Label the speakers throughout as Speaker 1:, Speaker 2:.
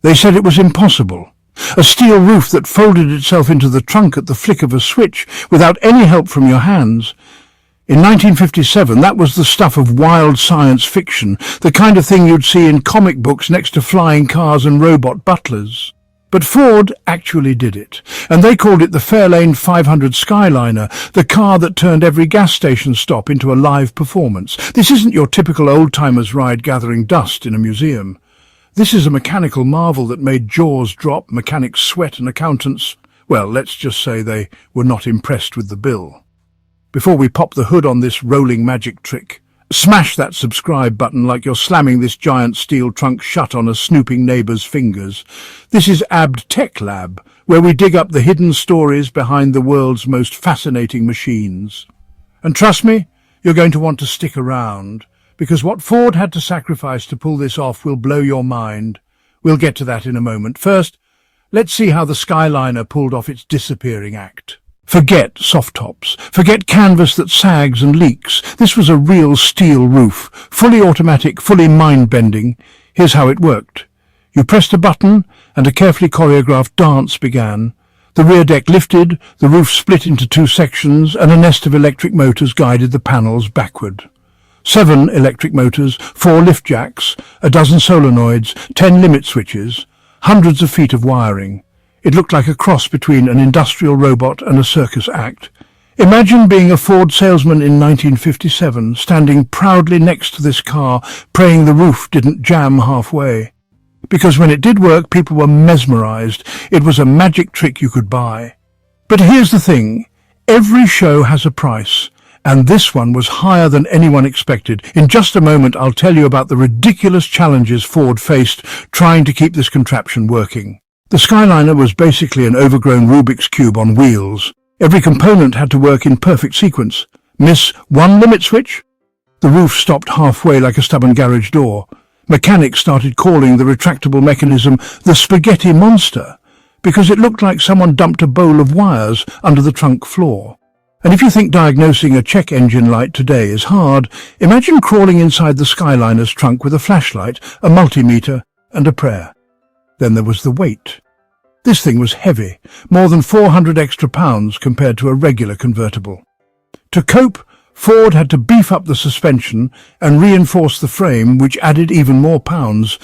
Speaker 1: They said it was impossible. A steel roof that folded itself into the trunk at the flick of a switch without any help from your hands. In 1957, that was the stuff of wild science fiction, the kind of thing you'd see in comic books next to flying cars and robot butlers. But Ford actually did it, and they called it the Fairlane 500 Skyliner, the car that turned every gas station stop into a live performance. This isn't your typical old-timers ride gathering dust in a museum. This is a mechanical marvel that made jaws drop, mechanics sweat, and accountants, well, let's just say they were not impressed with the bill. Before we pop the hood on this rolling magic trick, smash that subscribe button like you're slamming this giant steel trunk shut on a snooping neighbour's fingers. This is ABD Tech Lab, where we dig up the hidden stories behind the world's most fascinating machines. And trust me, you're going to want to stick around, because what Ford had to sacrifice to pull this off will blow your mind. We'll get to that in a moment. First, let's see how the Skyliner pulled off its disappearing act. Forget soft tops. Forget canvas that sags and leaks. This was a real steel roof, fully automatic, fully mind-bending. Here's how it worked. You pressed a button, and a carefully choreographed dance began. The rear deck lifted, the roof split into two sections, and a nest of electric motors guided the panels backward. 7 electric motors, 4 lift jacks, a dozen solenoids, 10 limit switches, hundreds of feet of wiring. It looked like a cross between an industrial robot and a circus act. Imagine being a Ford salesman in 1957, standing proudly next to this car, praying the roof didn't jam halfway. Because when it did work, people were mesmerized. It was a magic trick you could buy. But here's the thing. Every show has a price, and this one was higher than anyone expected. In just a moment, I'll tell you about the ridiculous challenges Ford faced trying to keep this contraption working. The Skyliner was basically an overgrown Rubik's Cube on wheels. Every component had to work in perfect sequence. Miss one limit switch? The roof stopped halfway like a stubborn garage door. Mechanics started calling the retractable mechanism the spaghetti monster, because it looked like someone dumped a bowl of wires under the trunk floor. And if you think diagnosing a check engine light today is hard, imagine crawling inside the Skyliner's trunk with a flashlight, a multimeter, and a prayer. Then there was the weight. This thing was heavy, more than 400 extra pounds compared to a regular convertible. To cope, Ford had to beef up the suspension and reinforce the frame, which added even more pounds.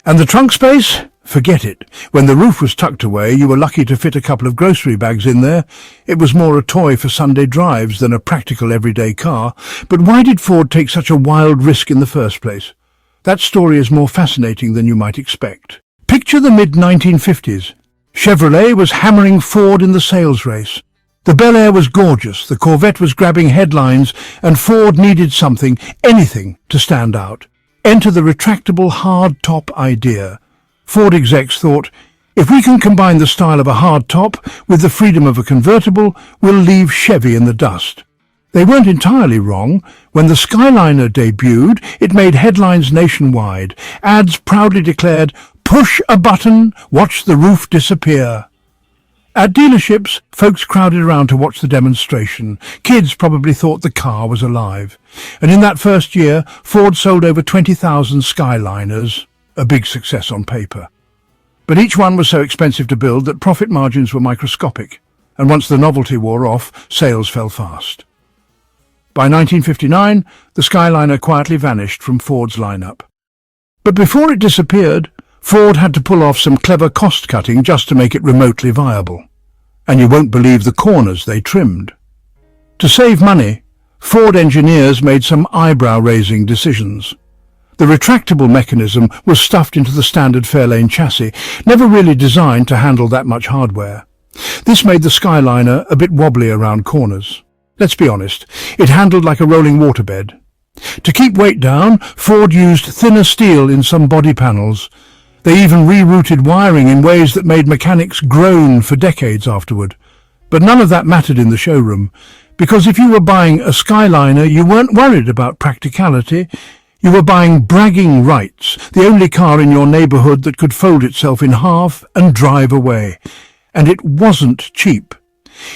Speaker 1: And the trunk space? Forget it. When the roof was tucked away, you were lucky to fit a couple of grocery bags in there. It was more a toy for Sunday drives than a practical everyday car. But why did Ford take such a wild risk in the first place? That story is more fascinating than you might expect. Picture the mid-1950s. Chevrolet was hammering Ford in the sales race. The Bel Air was gorgeous, the Corvette was grabbing headlines, and Ford needed something, anything, to stand out. Enter the retractable hardtop idea. Ford execs thought, if we can combine the style of a hardtop with the freedom of a convertible, we'll leave Chevy in the dust. They weren't entirely wrong. When the Skyliner debuted, it made headlines nationwide. Ads proudly declared, "Push a button, watch the roof disappear." At dealerships, folks crowded around to watch the demonstration. Kids probably thought the car was alive. And in that first year, Ford sold over 20,000 Skyliners, a big success on paper. But each one was so expensive to build that profit margins were microscopic, and once the novelty wore off, sales fell fast. By 1959, the Skyliner quietly vanished from Ford's lineup. But before it disappeared, Ford had to pull off some clever cost-cutting just to make it remotely viable. And you won't believe the corners they trimmed. To save money, Ford engineers made some eyebrow-raising decisions. The retractable mechanism was stuffed into the standard Fairlane chassis, never really designed to handle that much hardware. This made the Skyliner a bit wobbly around corners. Let's be honest, it handled like a rolling waterbed. To keep weight down, Ford used thinner steel in some body panels. They even rerouted wiring in ways that made mechanics groan for decades afterward. But none of that mattered in the showroom, because if you were buying a Skyliner, you weren't worried about practicality. You were buying bragging rights, the only car in your neighborhood that could fold itself in half and drive away. And it wasn't cheap.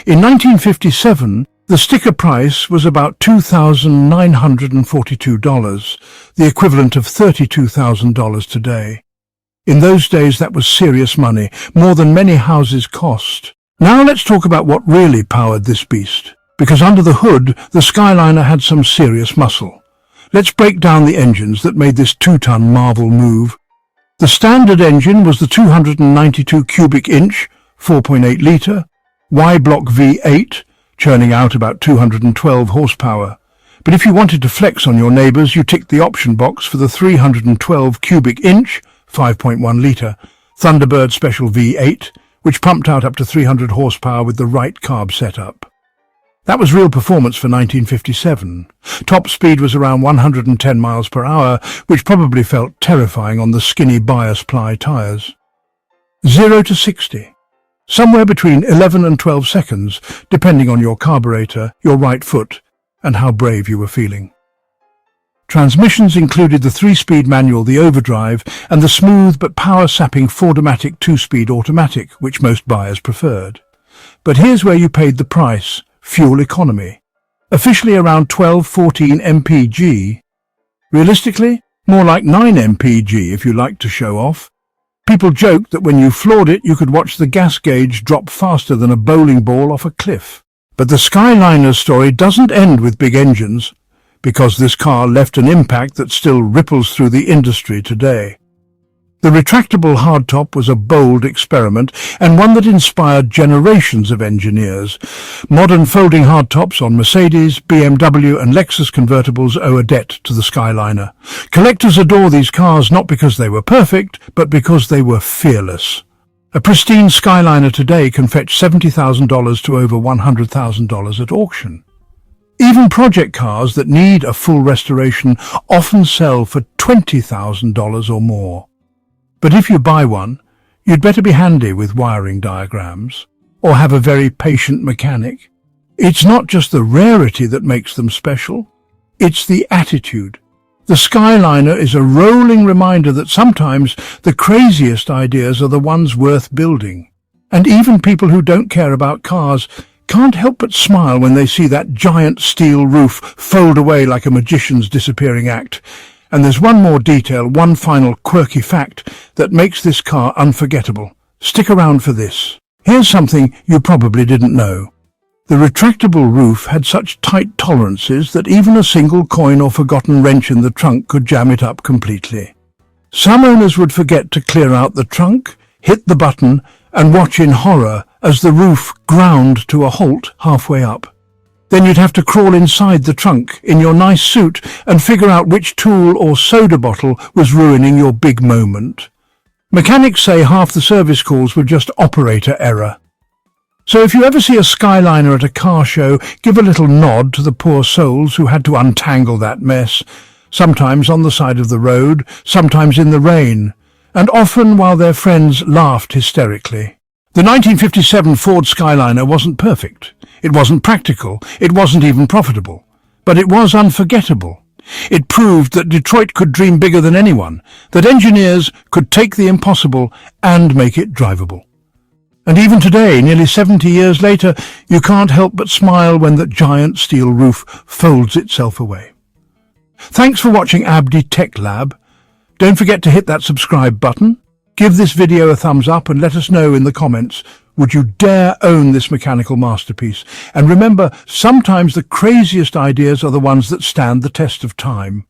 Speaker 1: In 1957, the sticker price was about $2,942, the equivalent of $32,000 today. In those days that was serious money, more than many houses cost. Now let's talk about what really powered this beast, because under the hood the Skyliner had some serious muscle. Let's break down the engines that made this 2-ton marvel move. The standard engine was the 292 cubic inch, 4.8 litre, Y-block V8, churning out about 212 horsepower. But if you wanted to flex on your neighbours, you ticked the option box for the 312 cubic inch, 5.1 litre, Thunderbird Special V8, which pumped out up to 300 horsepower with the right carb setup. That was real performance for 1957. Top speed was around 110 miles per hour, which probably felt terrifying on the skinny bias ply tyres. 0 to 60. Somewhere between 11 and 12 seconds, depending on your carburetor, your right foot, and how brave you were feeling. Transmissions included the 3-speed manual, the overdrive, and the smooth but power-sapping Ford-O-Matic 2-speed automatic, which most buyers preferred. But here's where you paid the price: fuel economy. Officially around 12-14 mpg. Realistically, more like 9 mpg if you like to show off. People joked that when you floored it, you could watch the gas gauge drop faster than a bowling ball off a cliff. But the Skyliner's story doesn't end with big engines, because this car left an impact that still ripples through the industry today. The retractable hardtop was a bold experiment, and one that inspired generations of engineers. Modern folding hardtops on Mercedes, BMW and Lexus convertibles owe a debt to the Skyliner. Collectors adore these cars not because they were perfect, but because they were fearless. A pristine Skyliner today can fetch $70,000 to over $100,000 at auction. Even project cars that need a full restoration often sell for $20,000 or more. But if you buy one, you'd better be handy with wiring diagrams, or have a very patient mechanic. It's not just the rarity that makes them special, it's the attitude. The Skyliner is a rolling reminder that sometimes the craziest ideas are the ones worth building. And even people who don't care about cars can't help but smile when they see that giant steel roof fold away like a magician's disappearing act. And there's one more detail, one final quirky fact that makes this car unforgettable. Stick around for this. Here's something you probably didn't know. The retractable roof had such tight tolerances that even a single coin or forgotten wrench in the trunk could jam it up completely. Some owners would forget to clear out the trunk, hit the button, and watch in horror as the roof ground to a halt halfway up. Then you'd have to crawl inside the trunk in your nice suit and figure out which tool or soda bottle was ruining your big moment. Mechanics say half the service calls were just operator error. So if you ever see a Skyliner at a car show, give a little nod to the poor souls who had to untangle that mess, sometimes on the side of the road, sometimes in the rain, and often while their friends laughed hysterically. The 1957 Ford Skyliner wasn't perfect. It wasn't practical. It wasn't even profitable. But it was unforgettable. It proved that Detroit could dream bigger than anyone, that engineers could take the impossible and make it drivable. And even today, nearly 70 years later, you can't help but smile when that giant steel roof folds itself away. Thanks for watching Abdi Tech Lab. Don't forget to hit that subscribe button. Give this video a thumbs up and let us know in the comments, would you dare own this mechanical masterpiece? And remember, sometimes the craziest ideas are the ones that stand the test of time.